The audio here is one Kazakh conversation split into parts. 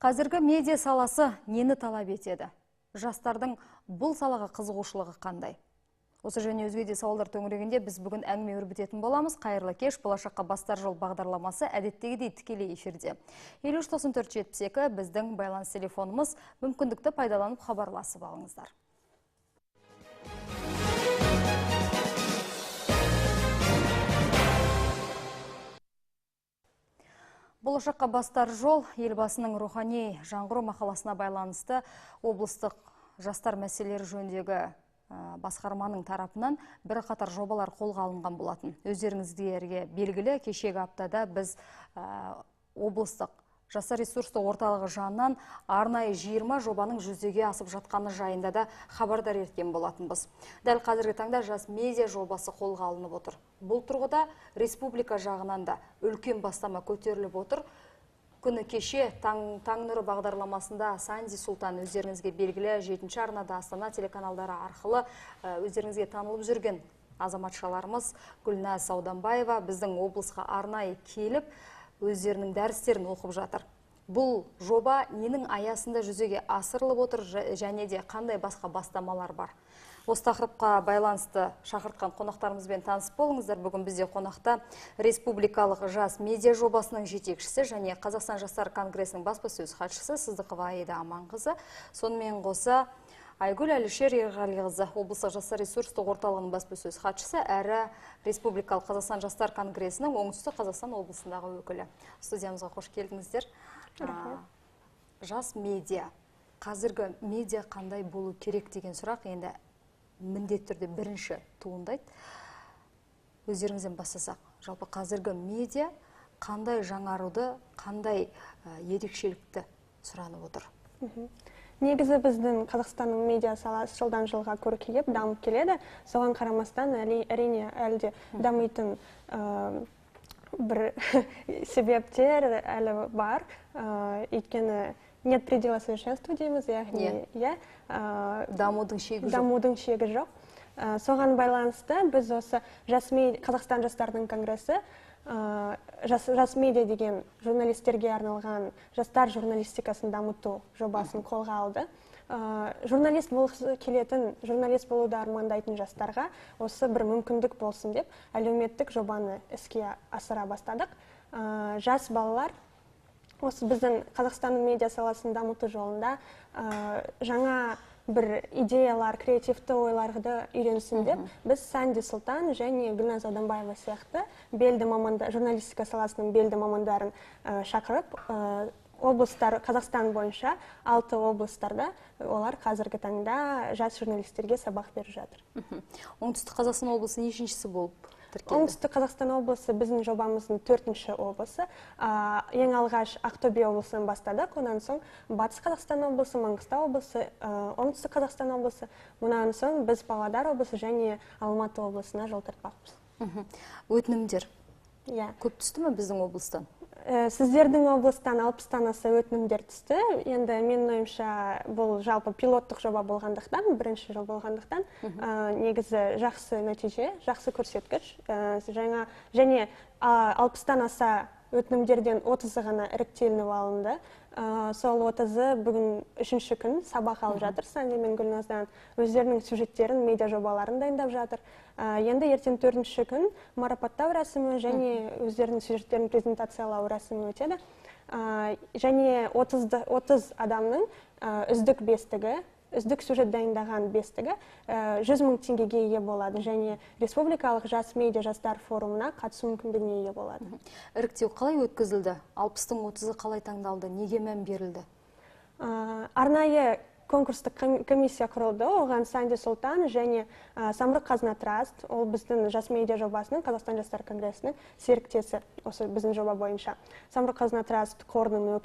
Қазіргі медиа саласы нені талап етеді? Жастардың бұл салаға қызығушылығы қандай? Осы және өзге де сауалдар төңірегінде біз бүгін әңгіме өрбітетін боламыз. Қайырлы кеш, болашаққа бастар жол бағдарламасы әдеттегідей тікелей эфирде. 53-94-72 біздің байланыс телефонымыз, мүмкіндікті пайдаланып хабарласып алыңыздар. Болашаққа бастар жол елбасының рухани жаңғыру мақаласына байланысты облыстық жастар мәселелері жөніндегі басқарманың тарапынан бірқатар жобалар қолға алынған болатын. Өздеріңізге белгілі, кешегі аптада біз облыстық жастар ресурстық орталығы жанынан арнайы 20 жобаның жүзеге асып жатқаны жайында да хабардар еткен болатынбыз. Дәл қазіргі таңда жас медиа жобасы қолға алынып отыр. Бұл тұрғыда республика жағынан да үлкен бастама көтеріліп отыр. Күні кеше таң нұры бағдарламасында Санди Султан өздеріңізге белгілі 7-ші арнада Астана телеканалдары арқылы өздеріңізге танылып жүрген азаматшаларымыз Гүлназ Сауданбаева біздің облысқа арнайы келіп өздерінің дәрістерін оқып жатыр. Бұл жоба ненің аясында жүзеге асырылып отыр және де қандай басқа бастамалар бар? Осы тақырыпқа байланысты шақыртқан қонақтарымызбен танысып болыңыздар. Бүгін бізде қонақта республикалық жас медиа жобасының жетекшісі және Қазақстан жастар конгресінің баспасөз хатшысы Сыздықова Аида Аманқызы. Сонымен қоса Айгүл Әлішер Ерғалиқызы, облыстық жастар ресурстық орталығының баспасөз хатшысы, әрі республикалық Қазақстан жастар конгресінің оңтүстік Қазақстан облысындағы өкілі. Студиямызға қош келдіңіздер. Жас медиа, қазіргі медиа қандай болу керек деген сұрақ енді міндетті түрде бірінші туындайды. Өздеріңізден бастасақ, жалпы қазіргі медиа қандай жаңаруды, қандай ерекшелікті сұранып отыр? Негізі біздің Қазақстанның медиа саласы жылдан жылға көркейіп, дамып келеді. Соған қарамастан әрине әлде дамитын бір себептер әлі бар. Өйткені нет предела совершенству дейміз, яғни дамудың шегі жоқ. Соған байланысты біз осы Қазақстан жастардың конгресі жас медиа деген журналистерге арналған жастар журналистикасын дамыту жобасын қолға алды. Журналист болғысы келетін, журналист болуды армандайтын жастарға осы бір мүмкіндік болсын деп әлеуметтік жобаны іске асыра бастадық. Жас балалар осы біздің Қазақстанның медиа саласын дамыту жолында жаңа бір идеялар, креативті ойларды үйренсін деп, біз Санди Султан және Гүлназ Сауданбаева сияқты белді мамандар, журналистика саласының белді мамандарын шақырып, облыстар Қазақстан бойынша 6 облыстарда олар қазіргі таңда жас журналистерге сабақ беріп жатыр. Оңтүстік Қазақстан облысы нешіншісі болып тіркелді? Оңтүстік Қазақстан облысы біздің жобамыздың 4-ші облысы. Ең алғаш Ақтөбе облысынан бастадық, онан соң Батыс Қазақстан облысы, Маңғыстау облысы, Оңтүстік Қазақстан облысы, мұнан соң біз Павлодар облысы және Алматы облысына жол тартпақпыз. Өтінімдер көп түсті ме біздің облыстан? Сіздердің облыстан 60-тан аса өтінімдер түсті. Енді менің ойымша бұл жалпы пилоттық жоба болғандықтан, бірінші жыл болғандықтан, негізі жақсы нәтиже, жақсы көрсеткіш. Және 60-тан аса өтінімдерден 30-ы ғана іріктелініп алынды. Сол 30-ы бүгін 3-ші күн сабақ алып жатыр. Санди мен Гүлназдан өздерінің сюжеттерін, медиа жобаларын дайындап жатыр. Енді ертең 4-ші күн марапаттау рәсімі және өздерінің сюжеттерін презентациялау рәсімі өтеді. Және 30 адамның үздік бестігі, үздік сюжет дайындаған бестігі 100 мың теңгеге ие болады және республикалық жас медиа жастар форумына қатысу мүмкіндігіне ие болады. Іріктеу қалай өткізілді? 60-тың 30-ы қалай таңдалды? Неге мән берілді? Арнайы конкурстық комиссия құрылды. Оған Санди Султан және Самұрық Қазына Траст, ол біздің жас медиа жобасының, Қазақстан жастар конгресінің серіктесі, осы біздің жоба бойынша. Самұрық Қазына Траст қорының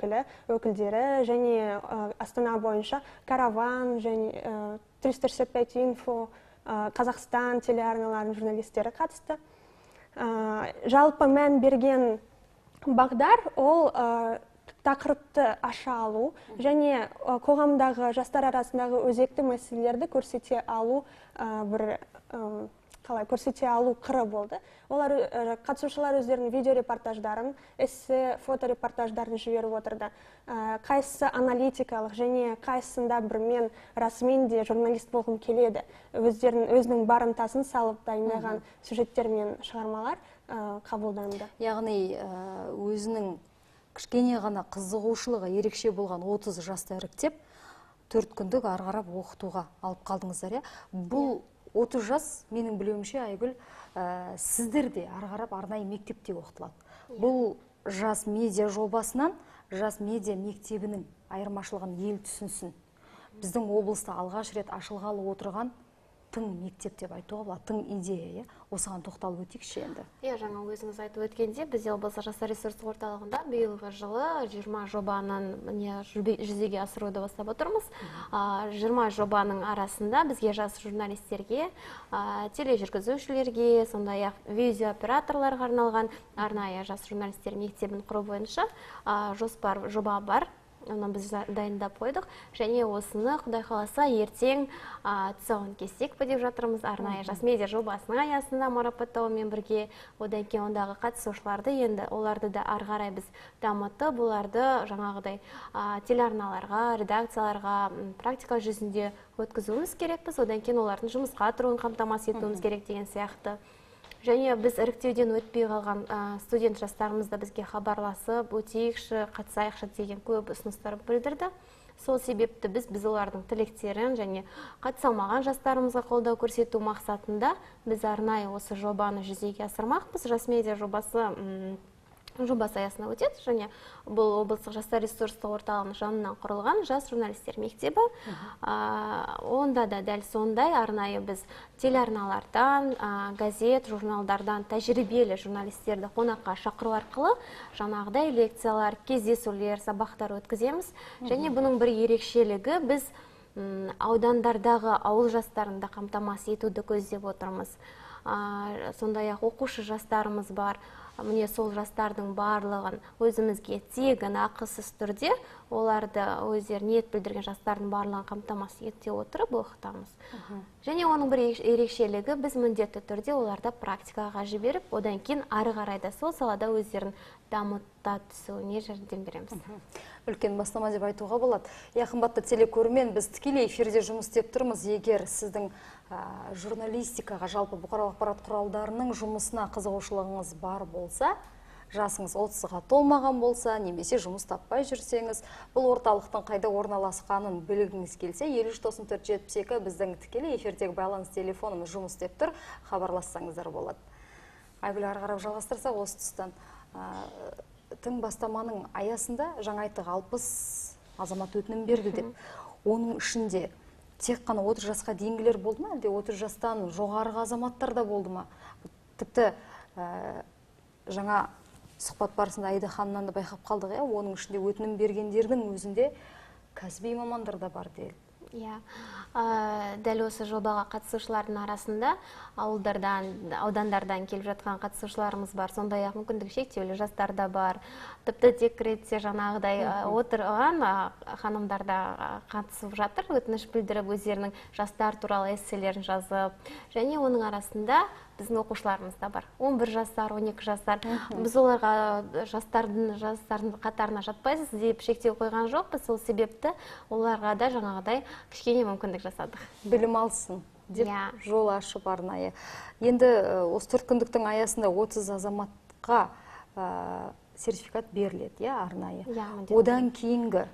өкілдері және Астана бойынша Караван және 365 инфо, Қазақстан телеарналарының журналистері қатысты. Жалпы мән берген бағдар ол тақырыпты аша алу және қоғамдағы жастар арасындағы өзекті мәселелерді көрсете алу бір қалай көрсете алу қыры болды. Олар қатысушылар өздерінің видеорепортаждарын, эссе, фоторепортаждарын жіберіп отырды. Қайсысы аналитикалық және қайсысында бір мен расымен де журналист болғым келеді. Өзінің барымтасын салып дайындаған сюжеттер мен шығармалар қабылданды. Яғни өзінің кішкене ғана қызығушылығы ерекше болған 30 жасты іріктеп, 4 күндік ары қарап оқытуға алып қалдыңыздар. Бұл 30 жас, менің білуімше, Айгүл, сіздерде ары қарап арнайы мектепте оқытылады. Бұл жас медиа жобасынан жас медиа мектебінің айырмашылығын ел түсінсін. Біздің облыста алғаш рет ашылғалы отырған тың мектеп деп айтуға болады, тың идея, осыған тоқталып өтейікші енді. Жаңа өзіңіз айтып өткенде, біз облыстық жастар ресурстық орталығында биылғы жылы 20 жобаның жүзеге асыруды бастап отырмыз. 20 жобаның арасында бізге жас журналистерге, тележүргізушілерге, сондай-ақ видеооператорларға арналған арнайы жас журналистер мектебін құру бойынша жоспар жоба бар. Оны біз дайындап қойдық, және осыны Құдай қаласа ертең тұсауын кессек пе деп жатырмыз. Арнайы жас медиа жобасының аясында марапаттаумен бірге, одан кейін ондағы қатысушыларды, енді оларды да ары қарай біз дамытып, оларды жаңағыдай телеарналарға, редакцияларға практика жүзінде өткізуіміз керекпіз, одан кейін олардың жұмысқа тұруын қамтамасыз етуіміз керек деген сияқты. Және біз іріктеуден өтпей қалған студент жастарымыз да бізге хабарласып, өтейікші, қатысайықшы деген көп ұсыныстар білдірді. Сол себепті біз олардың тілектерін және қатыса алмаған жастарымызға қолдау көрсету мақсатында біз арнайы осы жобаны жүзеге асырмақпыз. Жас медиа жобасы аясында өтеді, және бұл облыстық жастар ресурстық орталығының жанынан құрылған жас журналистер мектебі. Онда да дәл сондай арнайы біз телеарналардан, газет, журналдардан тәжірибелі журналистерді қонаққа шақыру арқылы жаңағыдай лекциялар, кездесулер, сабақтар өткіземіз. Және бұның бір ерекшелігі, біз аудандардағы ауыл жастарында қамтамасыз етуді көздеп отырмыз. Сондай-ақ оқушы жастарымыз бар. Міне сол жастардың барлығын өзімізге тегін ақысыз түрде оларды өздері ниет білдірген жастардың барлығын қамтамасыз ете отырып оқытамыз. Және оның бір ерекшелігі, біз міндетті түрде оларды практикаға жіберіп, одан кейін ары қарайда сол салада өздерін дамыта түсуіне жәрдем береміз. Үлкен бастама деп айтуға болады. Қымбатты телекөрермен, біз тікелей эфирде жұмыс істеп тұрмыз. Егер сіздің журналистикаға, жалпы бұқаралық ақпарат құралдарының жұмысына қызығушылығыңыз бар болса, жасыңыз 30-ға толмаған болса, немесе жұмыс таппай жүрсеңіз, бұл орталықтың қайда орналасқанын білгіңіз келсе, 53-94-72 біздің тікелей эфирдегі байланыс телефонымыз жұмыс істеп тұр, хабарлассаңыздар болады. Айгүл, ары қарап жалғастырсақ осы тұстан. Тың бастаманың аясында жаңа айттық 60 азамат өтінім берді деп. Оның ішінде тек қана 30 жасқа дейінгілер болды ма, әлде 30 жастан жоғарғы азаматтар да болды ма? Тіпті жаңа сұхбат барысында Айда ханымнан да байқап қалдық, оның ішінде өтінім бергендердің өзінде кәсіби мамандар да бар дейді. Дәл осы жобаға қатысушылардың арасында аудандардан келіп жатқан қатысушыларымыз бар, сондай-ақ мүмкіндігі шектеулі жастар да бар. Тіпті декретте жаңағыдай отырған ханымдар да қатысып жатыр, өтініш білдіріп, өздерінің жастар туралы эсселерін жазып. Және оның арасында біздің оқушыларымыз да бар. 11 жастар, 12 жастар. Біз оларға жастардың қатарына жатпайсыз деп шектеу қойған жоқпыз. Сол себепті оларға да жаңағыдай кішкене мүмкіндік жасадық. Білім алсын деп жол ашып арнайы. Енді осы 4 күндіктің аясында 30 азаматқа сертификат беріледі, арнайы. Одан кейінгі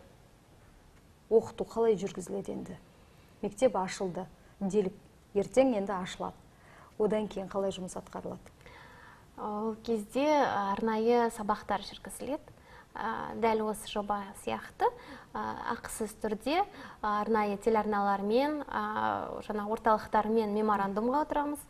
оқыту қалай жүргізіледі енді? Мектеп ашылды, делік ертең енді ашылады. Одан кейін қалай жұмыс атқарылады? Ол кезде арнайы сабақтар жүргізіледі. Дәл осы жоба сияқты ақысыз түрде арнайы телеарналармен, жаңа орталықтармен меморандумға отырамыз.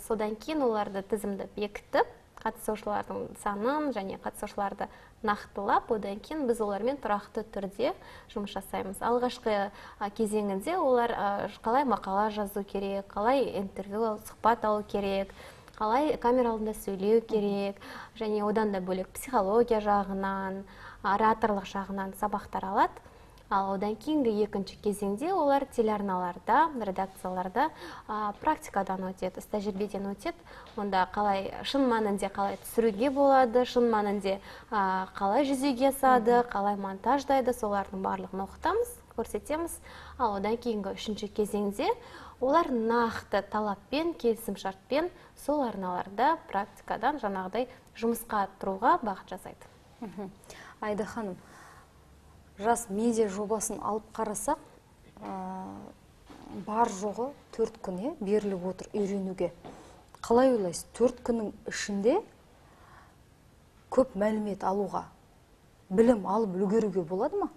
Содан кейін оларды тізімді бекітіп, қатысушылардың санын және қатысушыларды нақтылап, одан кейін біз олармен тұрақты түрде жұмыс жасаймыз. Алғашқы кезеңінде олар қалай мақала жазу керек, қалай интервью, сұхбат алу керек, қалай камера алдында сөйлеу керек, және одан да бөлек психология жағынан, ораторлық жағынан сабақтар алады. Ал одан кейінгі екінші кезеңде олар телеарналарда, редакцияларда практикадан өтеді, тәжірибеден өтеді. Онда қалай шын мәнінде қалай түсіруге болады, шын мәнінде қалай жүзеге асады, қалай монтаждайды, солардың барлығын оқытамыз, көрсетеміз. Ал одан кейінгі үшінші кезеңде олар нақты талаппен, келісімшартпен сол арналарда практикадан жаңағыдай жұмысқа тұруға бағыт жасайды. Айда ханым, жас медиа жобасын алып қарасақ, бар жоғы 4 күн беріліп отыр үйренуге. Қалай ойлайсыз, 4 күннің ішінде көп мәлімет алуға, білім алып үлгеруге болады ма?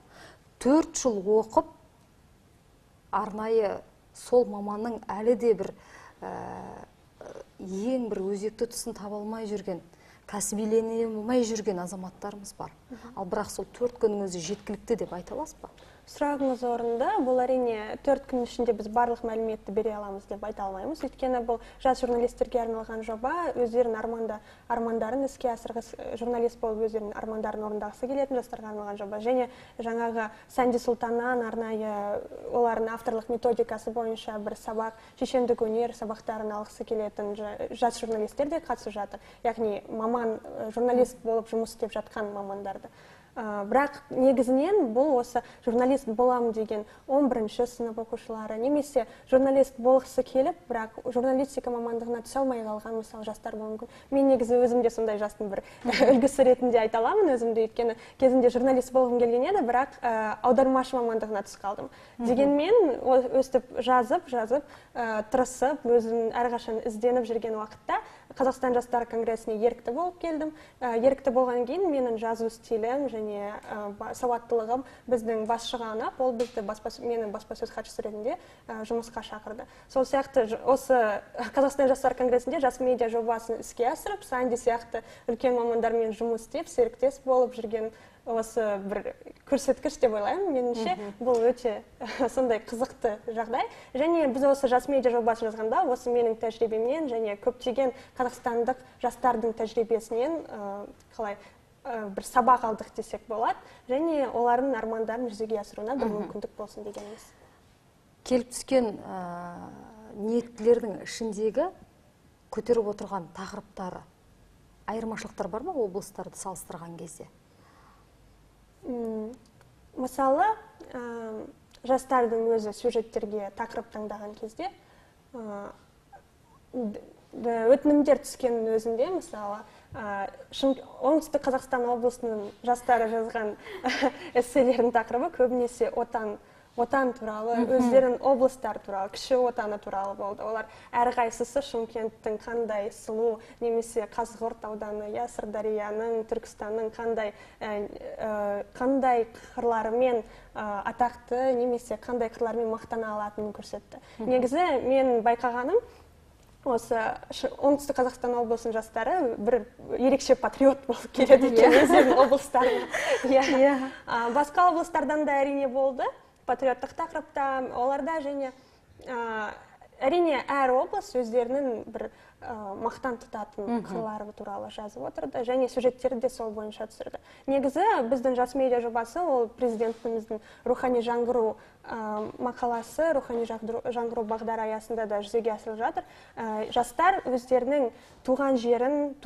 4 жыл оқып, арнайы сол маманның әлі де бір ең бір өзекті тұсын таба алмай жүрген, кәсібилене алмай жүрген азаматтарымыз бар. Ал бірақ сол 4 күннің өзі жеткілікті деп айта аласыз ба? Сұрағыңыз орынды. Бұл әрине 4 күн ішінде біз барлық мәліметті бере аламыз деп айта алмаймыз. Өйткені бұл жас журналистерге арналған жоба, өздерінің армандарын іске асырғысы, журналист болып өздерінің армандарын орындағысы келетін жастарға арналған жоба. Және жаңағы Санди Сұлтаннан арнайы олардың авторлық методикасы бойынша бір сабақ, шешендік өнер сабақтарын алғысы келетін жас журналистер де қатысып жатыр. Яғни маман журналист болып жұмыс істеп жатқан мамандарды. Бірақ негізінен бұл осы журналист болам деген 11-ші сынып оқушылары, немесе журналист болғысы келіп, бірақ журналистика мамандығына түсе алмай қалған мысалы жастар болуы мүмкін. Мен негізі өзімде сондай жастың бір үлгісі ретінде айта аламын өзімді, өйткені кезінде журналист болғым келген еді, бірақ аудармашы мамандығына түсіп қалдым. Дегенмен өстіп жазып, тырысып, өзім әрқашан ізденіп жүрген уақытта Қазақстан жастар конгрессіне ерікті болып келдім. Ерікті болған кейін менің жазу стилім және сауаттылығым біздің басшыға ұнап, ол бізді менің баспасөз хатшысы ретінде жұмысқа шақырды. Сол сияқты осы Қазақстан жастар конгрессінде жас медиа жобасын іске асырып, Санди сияқты үлкен мамандармен жұмыс істеп, серіктес болып жүрген осы бір көрсеткіш деп ойлаймын. Меніңше бұл өте сондай қызықты жағдай. Және біз осы жас медиа жобасын жазғанда, осы менің тәжірибемнен және көптеген қазақстандық жастардың тәжірибесінен қалай бір сабақ алдық десек болады. Және олардың армандарын жүзеге асыруына бір мүмкіндік болсын дегеніміз. Келіп түскен ниеттілердің ішіндегі көтеріп отырған тақырыптары айырмашылықтар бар ма облыстарды салыстырған кезде? Мысалы, жастардың өзі сюжеттерге тақырып таңдаған кезде өтінімдер түскеннің өзінде, мысалы, оңтүстік Қазақстан облысының жастары жазған эсселердің тақырыбы көбінесе отан туралы, өздерінің облыстар туралы, кіші отаны туралы болды. Олар әрқайсысы Шымкенттің қандай сұлу, немесе Қазығұрт ауданы, Сырдарияның, Түркістанның қандай қырларымен атақты, немесе қандай қырларымен мақтана алатынын көрсетті. Негізі мен байқағаным, осы оңтүстік Қазақстан облысының жастары бір ерекше патриот болып келеді екен өздерінің облыстарына. Басқа облыстардан да әрине болды патриоттық тақырыпта, оларда және әрине әр облыс өздерінің бір мақтан тұтатын қырлары туралы жазып отырды, және сюжеттерді де сол бойынша түсірді. Негізі біздің жас медиа жобасы, ол президентіміздің рухани жаңғыру мақаласы, рухани жаңғыру бағдары аясында да жүзеге асырылып жатыр. Жастар өздерінің туған жерінің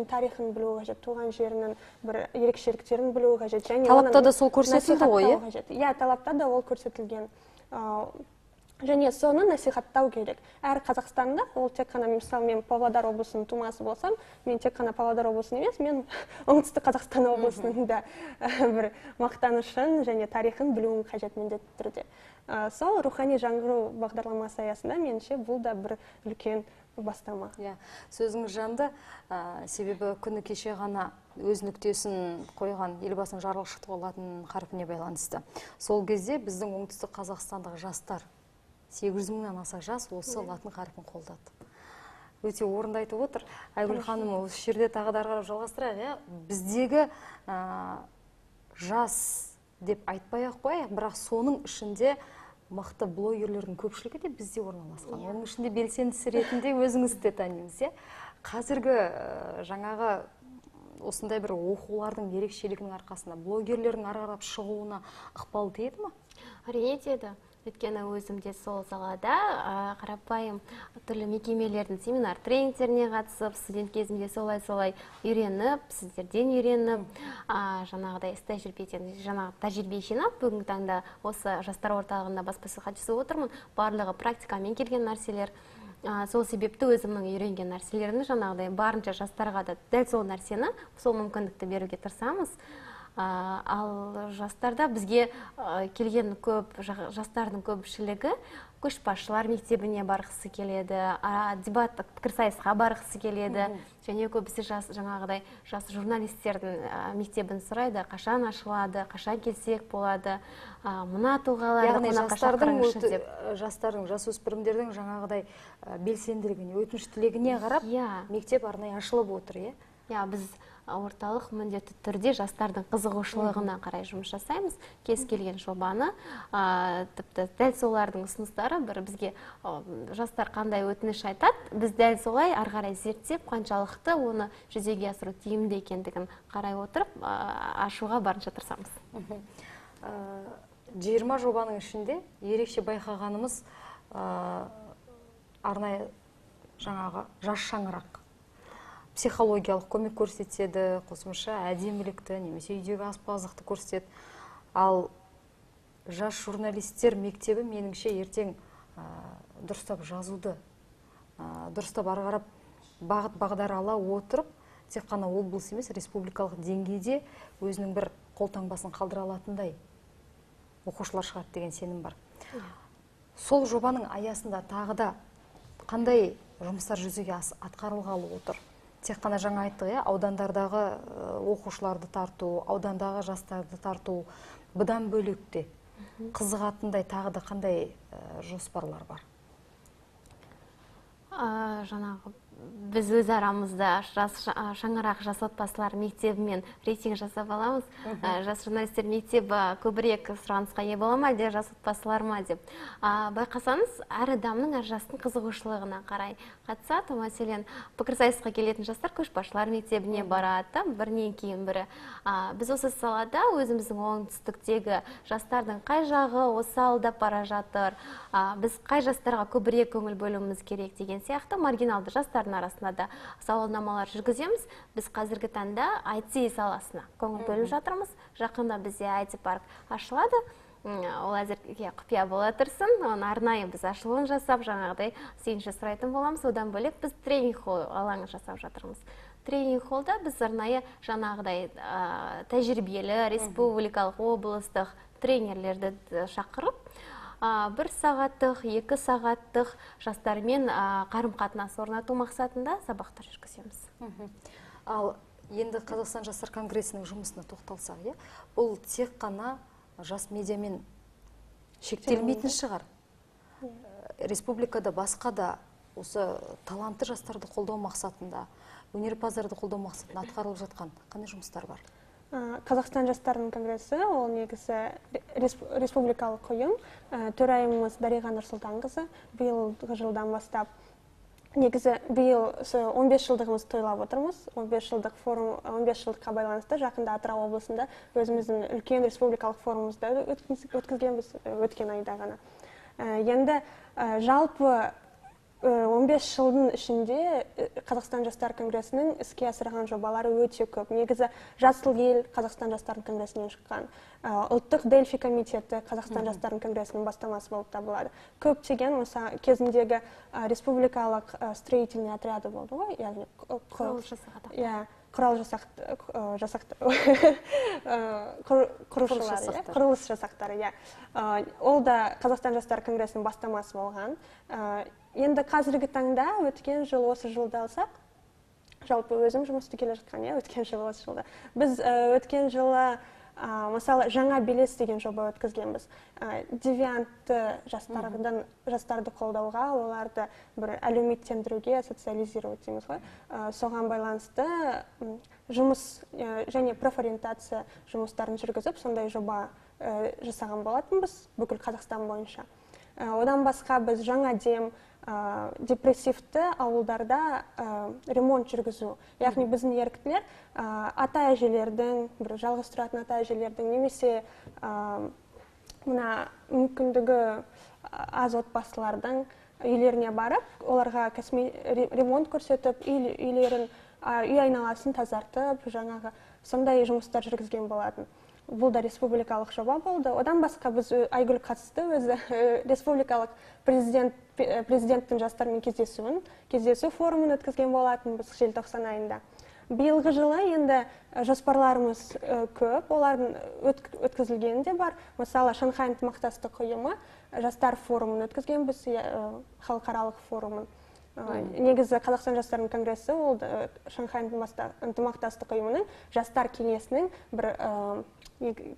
тарихын білуі қажет, туған жерінің бір ерекшеліктерін білуі қажет. Талапта да сол көрсетілді ғой? Иә, талапта да ол көрсетілген. Және соны насихаттау керек. Әр қазақстандық, ол тек қана, мысалы, мен Павлодар облысының тумасы болсам, мен тек қана Павлодар облысын емес, мен оңтүстік Қазақстан облысының да бір мақтанышын және тарихын білуім қажет міндетті түрде. Сол рухани жаңғыру бағдарламасы аясында меніңше бұл да бір үлкен бастама. Сөзіңіз жанды, себебі күні кеше ғана өз нүктесін қойған елбасының жарлығы шықты латын қарпіне байланысты. Сол кезде біздің оңтүстік қазақстандық жастар 800 мыңнан аса жас осы латын қарпін қолдады. Өте орынды айтып отыр. Айгүл ханым, осы жерде тағы да қарап жалғастырайық. Біздегі жас деп айтпай-ақ қояйық, бірақ соның ішінде мықты блогерлердің көпшілігі де бізде орналасқан. Оның ішінде белсендісі ретінде өзіңізді де танимыз. Қазіргі жаңағы осындай бір оқулардың ерекшелігінің арқасында блогерлердің ары қарап шығуына ықпал тиеді ма? Әрине тиеді. Өйткені өзім де сол салада қарапайым түрлі мекемелердің семинар тренингтеріне қатысып, студент кезімде солай үйреніп, сіздерден үйреніп, жаңағыдай іс тәжірибеден тәжірибе жинап, бүгінгі таңда осы жастар орталығында баспасөз хатшысы отырмын. Барлығы практикамен келген нәрселер. Сол себепті өзімнің үйренген нәрселерімді жаңағыдай барынша жастарға да дәл сол нәрсені, сол мүмкіндікті беруге тырысамыз. Ал жастарда бізге келген жастардың көпшілігі көшбасшылар мектебіне барғысы келеді, дебаттық пікірсайысқа барғысы келеді, және көбісі жаңағыдай жас журналистердің мектебін сұрайды, қашан ашылады, қашан келсек болады, мына тұлғаларды қонаққа шақырыңызшы деп. Жастардың, жасөспірімдердің жаңағыдай белсенділігіне, өтініш тілегіне қарап мектеп арнайы ашылып отыр, иә? Біз орталық міндетті түрде жастардың қызығушылығына қарай жұмыс жасаймыз. Кез келген жобаны, тіпті дәл солардың ұсыныстары бізге жастар қандай өтініш айтады, біз дәл солай ары қарай зерттеп, қаншалықты оны жүзеге асыру тиімді екендігін қарай отырып, ашуға барынша тырысамыз. 20 жобаның ішінде ерекше байқағанымыз арнайы жаңағы жас шаңырақ психологиялық көмек көрсетеді, қосымша әдемілікті, немесе үйдегі аспаздықты көрсетеді. Ал жас журналистер мектебі меніңше ертең дұрыстап жазуды, дұрыстап ары қарап бағыт бағдар ала отырып, тек қана облыс емес, республикалық деңгейде өзінің бір қолтаңбасын қалдыра алатындай оқушылар шығады деген сенім бар. Сол жобаның аясында тағы да қандай жұмыстар жүзеге атқарылғалы отыр? Тек қана жаңа айттық, аудандардағы оқушыларды тарту, аудандағы жастарды тарту, бұдан бөлекте қызығатындай тағы да қандай жоспарлар бар? Жаңағы біз өз арамызда шаңырақ жас отбасылар мектебімен рейтинг жасап аламыз. Жас журналистер мектебі көбірек сұранысқа ие бола ма, әлде жас отбасылар ма деп. Байқасаңыз, әр адамның әр жастың қызығушылығына қарай қатысады. Мәселен, пікірсайысқа келетін жастар көшбасшылар мектебіне барады, бірінен кейін бірі. Біз осы салада өзіміздің оңтүстіктегі жастардың қай жағы осалдап бара жатыр, біз қай жастарға көбірек көңіл бөлуіміз керек деген сияқты маргиналды жастардың арасында да сауалнамалар жүргіземіз. Біз қазіргі таңда IT саласына көңіл бөліп жатырмыз. Жақында бізде IT парк ашылады. Ол әзірге құпия бола тұрсын. Оның арнайы біз ашылуын жасап, жаңағыдай сүйінші сұрайтын боламыз. Одан бөлек біз тренинг холл алаңы жасап жатырмыз. Тренинг холлда біз арнайы жаңағыдай тәжірибелі республикалық облыстық тренерлерді шақырып, 1 сағаттық, 2 сағаттық жастармен қарым-қатынас орнату мақсатында сабақтар жүргіземіз. Ал енді Қазақстан жастар конгресінің жұмысына тоқталсақ, бұл тек қана жас медиамен шектелмейтін шығар. Республикада басқа да осы талантты жастарды қолдау мақсатында, өнерпаздарды қолдау мақсатында атқарылып жатқан қандай жұмыстар бар? Қазақстан жастарының конгресі, ол негізі республикалық ұйым. Төрайымымыз Дариға Нұрсұлтанқызы биылғы жылдан бастап, негізі биыл 15 жылдығымыз тойлап отырмыз. 15 жылдыққа байланысты жақында Атырау облысында өзіміздің үлкен республикалық форумымызды өткізгенбіз өткен айда ғана. Енді жалпы 15 жылдың ішінде Қазақстан жастар конгресінің іске асырған жобалары өте көп. Негізі Жасыл ел Қазақстан жастар конгресінен шыққан. Ұлттық Дельфи комитеті Қазақстан жастар конгресінің бастамасы болып табылады. Көптеген кезіндегі республикалық строительный отряды болды ғой, яғни құрылыс жасақтары. Ол да Қазақстан жастар конгресінің бастамасы болған. Енді қазіргі таңда өткен жыл осы жылды алсақ, жалпы өзім жұмысты келе жатқан, өткен жыл осы жылда. Біз өткен жылы мысалы жаңа белес деген жоба өткізгенбіз. Девиантты жастарды қолдауға, оларды бір әлеуметтендіруге, социализировать дейміз ғой. Соған байланысты жұмыс және профориентация жұмыстарын жүргізіп, сондай жоба жасаған болатынбыз бүкіл Қазақстан бойынша. Одан басқа біз жаңа дем депрессивті ауылдарда ремонт жүргізу. Яғни біздің еріктілер ата әжелердің, бір жалғыз тұратын ата әжелердің, немесе мына мүмкіндігі аз отбасылардың үйлеріне барып, оларға ремонт көрсетіп, үйлерін, үй айналасын тазартып, жаңағы сондай жұмыстар жүргізген болатын. Бұл да республикалық жоба болды. Одан басқа біз Айгүл қатысты өзі республикалық президенттің жастармен кездесу форумын өткізген болатын біз желтоқсан айында. Биылғы жылы енді жоспарларымыз көп, олардың өткізілгені де бар. Мысалы, Шанхай ынтымақтастық ұйымы жастар форумын өткізген біз, халықаралық форумын. Негізі Қазақстан жастарының конгрессі ол Шанхай ынтымақтастық ұйымының жастар кеңесінің бір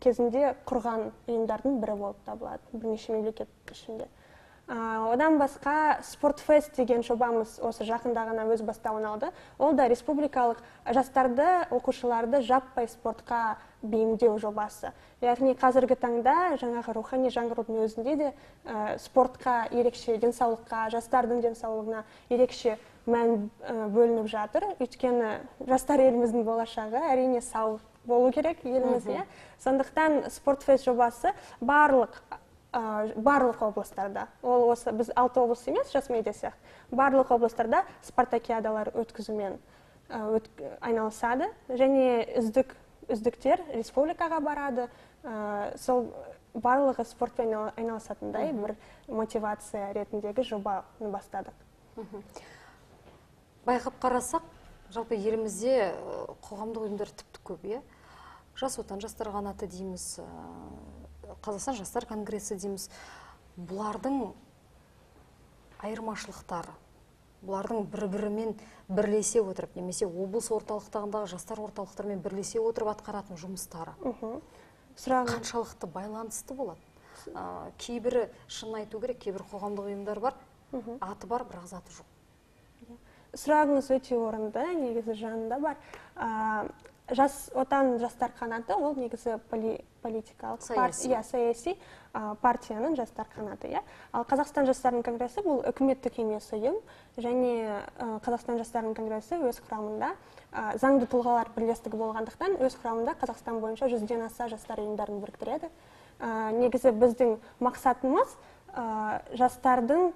кезінде құрған ұйымдардың бірі болып табылады, бірнеше мемлекет ішінде. Одан басқа спортфест деген жобамыз осы жақында ғана өз бастауын алды. Ол да республикалық жастарды, оқушыларды жаппай спортқа бейімдеу жобасы. Яғни қазіргі таңда жаңағы рухани жаңғырудың өзінде де спортқа ерекше, денсаулыққа, жастардың денсаулығына ерекше мән бөлініп жатыр. Өйткені жастар еліміздің болашағы, әрине сау болу керек еліміз. Сондықтан спортфест жобасы барлық облыстарда, ол осы біз 6 облыс емес, жасмай десек, барлық облыстарда спартакиадалар өткізумен айналысады, және үздіктер республикаға барады. Сол барлығы спортпен айналысатындай бір мотивация ретіндегі жобаны бастадық. Байқап қарасақ, жалпы елімізде қоғамдық ұйымдар тіпті көп, жас отан жастар қанаты дейміз, Қазақстан жастар конгрессі дейміз. Бұлардың айырмашылықтары, бұлардың бір-бірімен бірлесе отырып, немесе облыс орталықтарындағы жастар орталықтарымен бірлесе отырып атқаратын жұмыстары қаншалықты байланысты болады? Кейбірі шын айту керек, кейбір қоғамдық ұйымдар бар, аты бар, бірақ заты жоқ. Сұрағыңыз өте орынды, негізі жанында бар. Жас отан жастар қанаты, ол негізі политикалық, саяси партияның жастар қанаты. Ал Қазақстан жастарының конгрессі бұл үкіметтік емес ұйым, және Қазақстан жастарының конгрессі өз құрамында заңды тұлғалар бірлестігі болғандықтан өз құрамында Қазақстан бойынша 100-ден аса жастар ұйымдарын біріктіреді. Негізі біздің мақсатымыз жастардың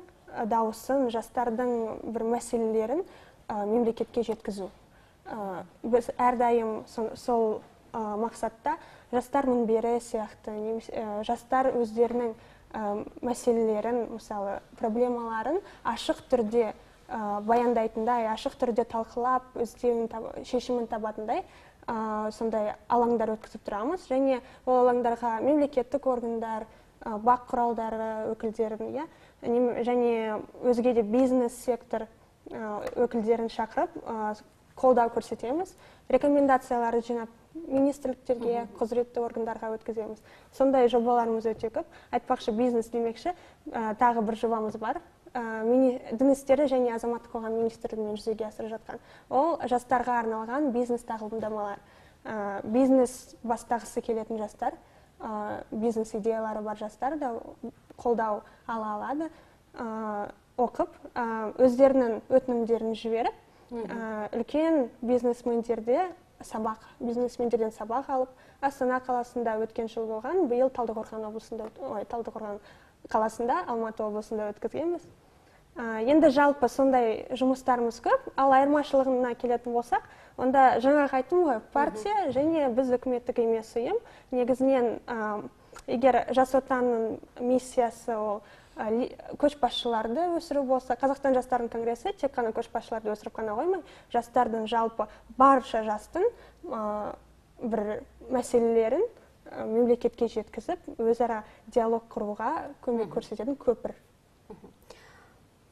дауысын, жастардың бір мәселелерін мемлекетке жеткізу. Біз әрдайым сол мақсатта жастар мінбері сияқты, жастар өздерінің мәселелерін, мысалы проблемаларын ашық түрде баяндайтындай, ашық түрде талқылап, өздерінің шешімін табатындай сондай алаңдар өткізіп тұрамыз. Және ол алаңдарға мемлекеттік органдар, бақ құралдары өкілдерін, және өзге де бизнес сектор өкілдерін шақырып қолдау көрсетеміз. Рекомендацияларды жинап министрліктерге, құзыретті органдарға өткіземіз. Сондай жобаларымыз өте көп. Айтпақшы, бизнес демекші, тағы бір жобамыз бар. Дін істері және азаматтық қоғам министрлігімен жүзеге асырып жатқан. Ол жастарға арналған бизнес тағылымдамалар. Бизнес бастағысы келетін жастар, бизнес идеялары бар жастар да қолдау ала алады. Оқып, өздерінің өтінімдерін жіберіп, үлкен бизнесмендерден сабақ алып, Астана қаласында өткен жыл болған, биыл Талдықорған қаласында, Алматы облысында өткізгенбіз. Енді жалпы сондай жұмыстарымыз көп, ал айырмашылығына келетін болсақ, онда жаңағы айттым ғой, партия және біз үкіметтік емес ұйым. Негізінен, егер жас отанның миссиясы ол көшбасшыларды өсіру болса, Қазақстан жастарының конгрессі тек қана көшбасшыларды өсіріп қана қоймай, жастардың жалпы барша жастың бір мәселелерін мемлекетке жеткізіп, өзара диалог құруға көмек көрсететін көпір.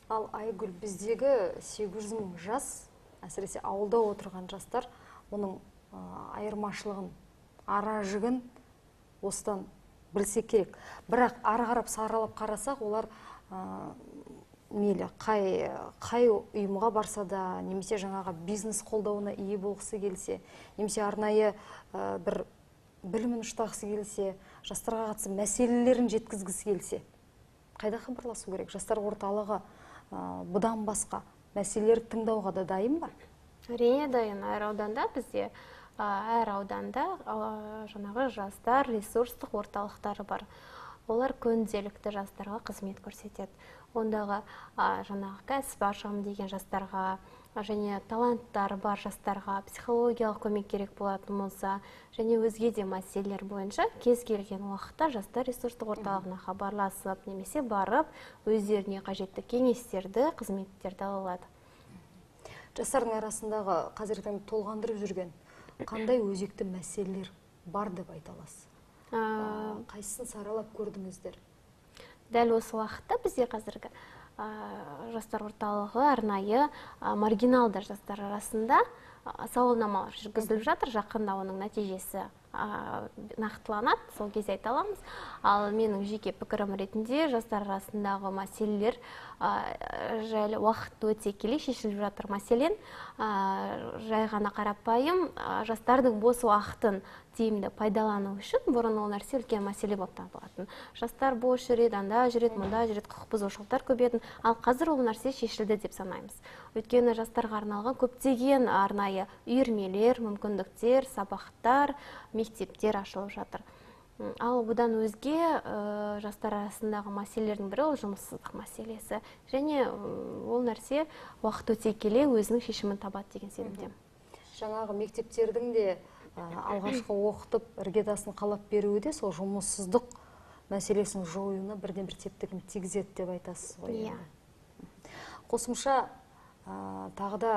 Ал Айгүл, біздегі 800 мың жас, әсіресе ауылда отырған жастар, оның айырмашылығын, ара жігін осыдан білсе керек. Бірақ ары қарап саралап қарасақ, олар мейлі қай ұйымға барса да, немесе жаңағы бизнес қолдауына ие болғысы келсе, немесе арнайы бір білімін ұштағысы келсе, жастарға қатысты мәселелерін жеткізгісі келсе, қайда хабарласу керек? Жастар орталығы бұдан басқа мәселелерді тыңдауға да дайын ба? Әрине дайын. Әр ауданда бізде жаңағы жастар ресурстық орталықтары бар. Олар күнделікті жастарға қызмет көрсетеді. Ондағы жаңағы кәсіп ашамын деген жастарға, және таланттары бар жастарға психологиялық көмек керек болатын болса, және өзге де мәселелер бойынша кез келген уақытта жастар ресурстық орталығына хабарласып, немесе барып, өздеріне қажетті кеңестерді, қызметтерді ала алады. Жастардың арасындағы қазіргі таңда толғандырып жүрген қандай өзекті мәселелер бар деп айта аласыз? Қайсысын саралап көрдіңіздер? Дәл осы уақытта бізде қазіргі жастар орталығы арнайы маргиналды жастар арасында сауалнамалар жүргізіліп жатыр. Жақында оның нәтижесі нақтыланады, сол кезде айта аламыз. Ал менің жеке пікірім ретінде жастар арасындағы мәселелер жайлы уақыт өте келе шешіліп жатыр. Мәселен, жай ғана қарапайым жастардың бос уақытын тиімді пайдалану үшін бұрын ол нәрсе үлкен мәселе болып табылатын. Жастар бос жүреді, анда жүреді, мұнда жүреді, құқық бұзушылықтар көбейетін. Ал қазір ол нәрсе шешілді деп санаймыз. Өйткені жастарға арналған көптеген арнайы үйірмелер, мүмкіндіктер, сабақтар, мектептер ашылып жатыр. Ал бұдан өзге жастар арасындағы мәселелердің бірі ол жұмыссыздық мәселесі. Және ол нәрсе уақыт өте келе өзінің шешімін табады деген сенімдемін. Жаңағы мектептердің де алғашқы оқытып іргетасын қалап беруі де сол жұмыссыздық мәселесінің жоюына бірден бір септігін тигізеді деп айтасыз ғой. Қосымша тағы да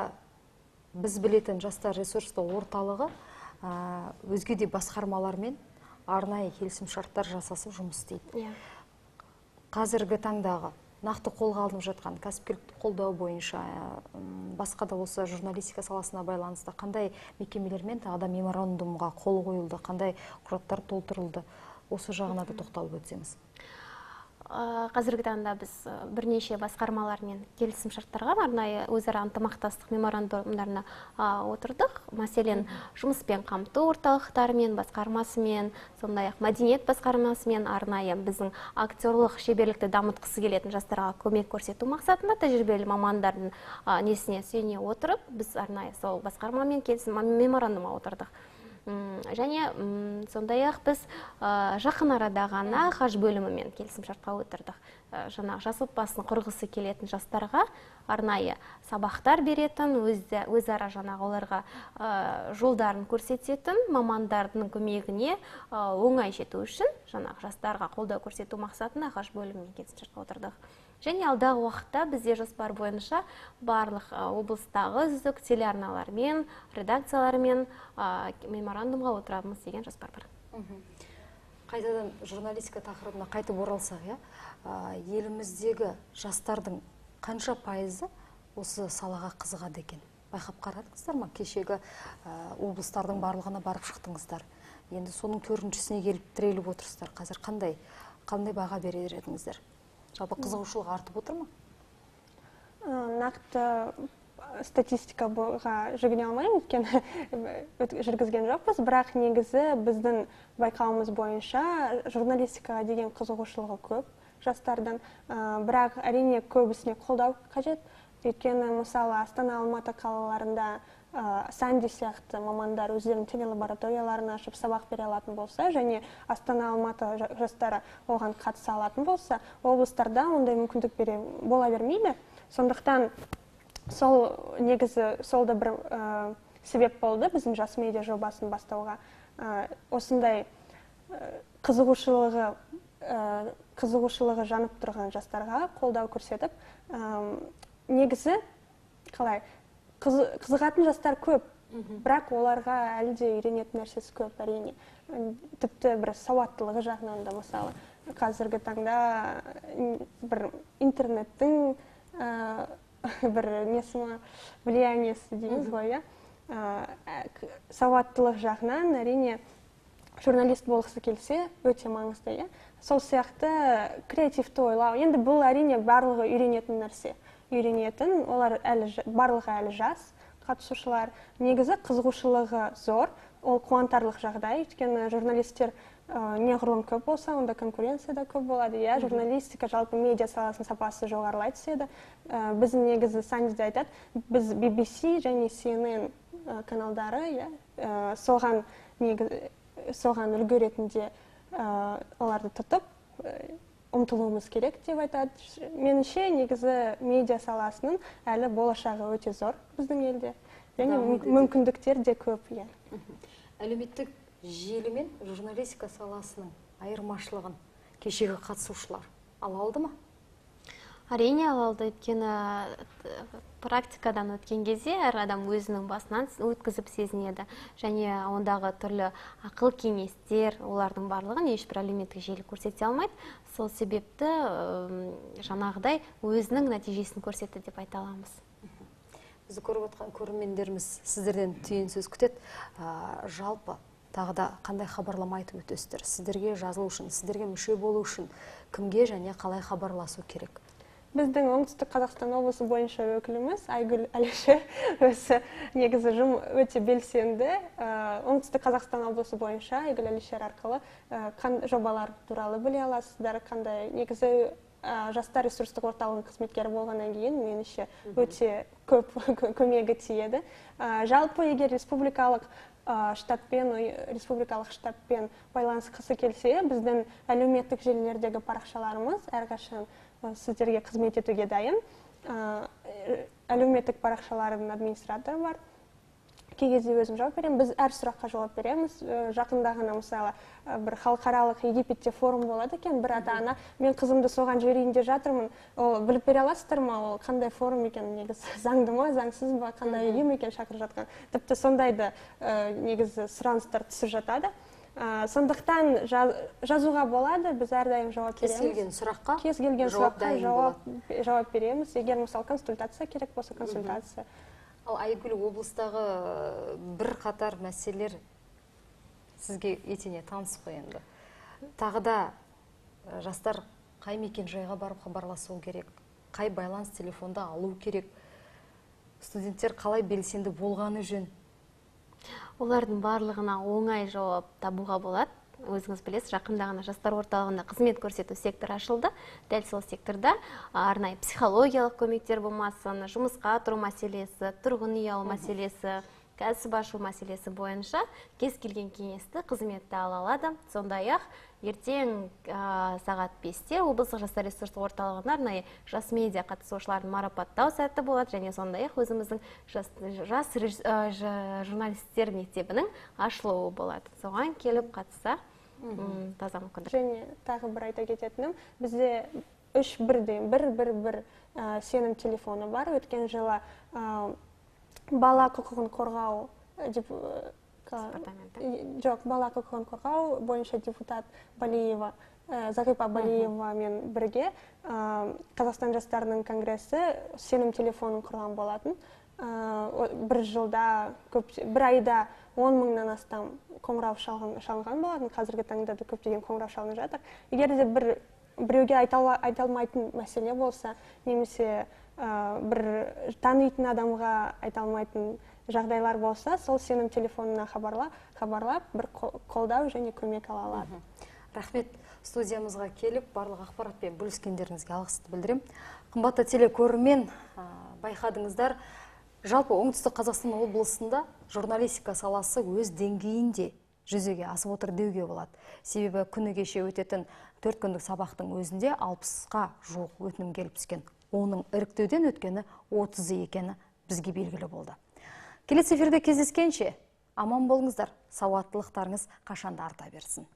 біз білетін жастар ресурстық орталығы өзге де басқармалармен арнайы келісімшарттар жасасып жұмыс істейді. Қазіргі таңдағы нақты қолға алынып жатқан кәсіпкерлікті қолдау бойынша басқа да осы журналистика саласына байланысты қандай мекемелермен тағы да меморандумға қол қойылды, қандай құжаттар толтырылды, осы жағына да тоқталып өтсеңіз. Қазіргі таңда біз бірнеше басқармалармен келісім шарттарға, арнайы өзара ынтымақтастық меморандумдарына отырдық. Мәселен, жұмыспен қамту орталықтарымен, басқармасымен, сондай-ақ мәдениет басқармасымен арнайы біздің актерлық шеберлікті дамытқысы келетін жастарға көмек көрсету мақсатында тәжірибелі мамандардың несіне сүйене отырып, біз арнайы сол басқармамен келісім меморандумға отырдық. Және сондай-ақ біз жақын арада ғана хаж бөлімімен келісімшартқа отырдық. Жаңағы жас отбасын құрғысы келетін жастарға арнайы сабақтар беретін, өзара жаңағы оларға жолдарын көрсететін мамандардың көмегіне оңай жету үшін жаңағы жастарға қолдау көрсету мақсатында хаж бөлімімен келісімшартқа отырдық. Және алдағы уақытта бізде жоспар бойынша барлық облыстағы үздік телеарналармен, редакциялармен меморандумға отырамыз деген жоспар бар. Қайтадан журналистика тақырыбына қайтып оралсақ, еліміздегі жастардың қанша пайызы осы салаға қызығады екен? Байқап қарадыңыздар ма? Кешегі облыстардың барлығына барып шықтыңыздар. Енді соның төртіншісіне келіп тіреліп отырсыздар. Қазір қандай баға берер едіңіздер? Жалпы қызығушылық артып отыр ма? Нақты статистикаға жүгіне алмаймын, өйткені жүргізген жоқпыз, бірақ негізі біздің байқауымыз бойынша журналистикаға деген қызығушылығы көп жастардың, бірақ әрине көбісіне қолдау қажет. Өйткені мысалы Астана, Алматы қалаларында Санди сияқты мамандар өздерінің телелабораторияларын ашып сабақ бере алатын болса, және Астана, Алматы жастары оған қатыса алатын болса, облыстарда ондай мүмкіндік бола бермейді. Сондықтан негізі сол да бір себеп болды біздің жас медиа жобасын бастауға. Осындай қызығушылығы жанып тұрған жастарға қолдау көрсетіп, негізі қалай қызығатын жастар көп, бірақ оларға әлі де үйренетін нәрсесі көп, әрине. Тіпті бір сауаттылығы жағынан да, мысалы, қазіргі таңда бір интернеттің бір влияниясы дейміз ғой, сауаттылық жағынан әрине журналист болғысы келсе өте маңызды. Сол сияқты креативті ойлау. Енді бұл әрине барлығы үйренетін нәрсе. Олар барлығы әлі жас қатысушылар. Негізі қызығушылығы зор, ол қуантарлық жағдай. Өйткені журналистер неғұрлым көп болса, онда конкуренция да көп болады. Иә, журналистика, жалпы медиа саласының сапасы жоғарылай түседі. Біздің негізі Сандиде айтады, біз BBC және CNN каналдары, соған үлгі ретінде оларды тұтып ұмтылуымыз керек деп айтады. Меніңше, негізі медиа саласының әлі болашағы өте зор біздің елде. Және мүмкіндіктер де көп. Әлеуметтік желі мен журналистика саласының айырмашылығын кешегі қатысушылар ала алды ма? Әрине ала алды, өйткені практикадан өткен кезде әр адам өзінің басынан өткізіп сезінеді. Және ондағы түрлі ақыл кеңестер, олардың барлығын ешбір әлеуметтік желі көрсете алмайды. Сол себепті жаңағыдай өзінің нәтижесін көрсетті деп айта аламыз. Бізді көріп отқан көрермендеріміз сіздерден түйін сөз күтеді. Жалпы тағы да қандай хабарлама айтып өтесіздер? Сіздерге жазылу үшін, сіздерге мүше болу үшін кімге және қалай хабарласу керек? Біздің оңтүстік Қазақстан облысы бойынша өкіліміз Айгүл Әлішер өзі негізі өте белсенді. Оңтүстік Қазақстан облысы бойынша Айгүл Әлішер арқылы жобалар туралы біле аласыздар. Қандай негізі жастар ресурстық орталығының қызметкері болғаннан кейін меніңше өте көп көмегі тиеді. Жалпы егер республикалық штабпен байланысқысы келсе, біздің әлеуметтік желілердегі парақшаларымыз әрқашан сіздерге қызмет етуге дайын. Әлеуметтік парақшалардың администраторы бар. Кей кезде өзім жауап беремін. Біз әр сұраққа жауап береміз. Жақында ғана мысалы бір халықаралық Египетте форум болады екен. Бір ата-ана, мен қызымды соған жіберейін деп жатырмын. Ол біліп бере аласыздар ма? Ол қандай форум екен? Негізі заңды ма, заңсыз ба, қандай ұйым екен шақырып жатқан? Тіпті сондайды негізі сұраныстар түсіп жатады. Сондықтан жазуға болады, біз әрдайым жауап береміз. Кез келген сұраққа жауап береміз. Егер мысалы консультация керек болса, консультация. Ал Айгүл, облыстағы бір қатар мәселелер сізге етене таныс қой енді. Тағы да жастар қай мекен жайға барып хабарласу керек, қай байланыс телефонда алу керек, студенттер қалай белсенді болғаны жөн? Олардың барлығына оңай жауап табуға болады. Өзіңіз білесіз, жақында ғана жастар орталығында қызмет көрсету секторы ашылды. Дәл сол секторда арнайы психологиялық көмектер болмасын, жұмысқа тұру мәселесі, тұрғын үй алу мәселесі, кәсіп ашу мәселесі бойынша кез келген кеңесті қызметті ала алады. Сондай-ақ ертең сағат 5-те облыстық жастар ресурстық орталығында арнайы жас медиа қатысушыларын марапаттау сәті болады, және сондай-ақ өзіміздің жас журналистер мектебінің ашылуы болады. Соған келіп қатысса таза мүмкіндік. Және тағы бір айта кететінім, бізде 3-1-1 сенім телефоны бар. Өткен жылы бала құқығын қорғау бала құқығын қорғау бойынша депутат Балиева, Зағипа Балиевамен бірге Қазақстан жастарының конгресі сенім телефонын құрған болатын. Бір айда 10 мыңнан астам қоңырау шалынған болатын. Қазіргі таңда да көптеген қоңырау шалынып жатыр. Егер де біреуге айта алмайтын мәселе болса, немесе бір танитын адамға айта алмайтын жағдайлар болса, сол сенім телефонына хабарлап, бір қолдау және көмек ала алады. Рахмет, студиямызға келіп, барлық ақпаратпен бөліскендеріңізге алғысты білдірем. Қымбатты телекөрермен, байқадыңыздар, жалпы оңтүстік Қазақстан облысында журналистика саласы өз деңгейінде жүзеге асып отыр деуге болады. Себебі күні кеше өтетін 4 күндік сабақтың өзінде 60-қа жуық өтінім келіп түскен. Оның іріктеуден өткені 30 екені бізге белгілі болды. Келесі эфирде кездескенше аман болыңыздар, сауаттылықтарыңыз қашанда арта берсін.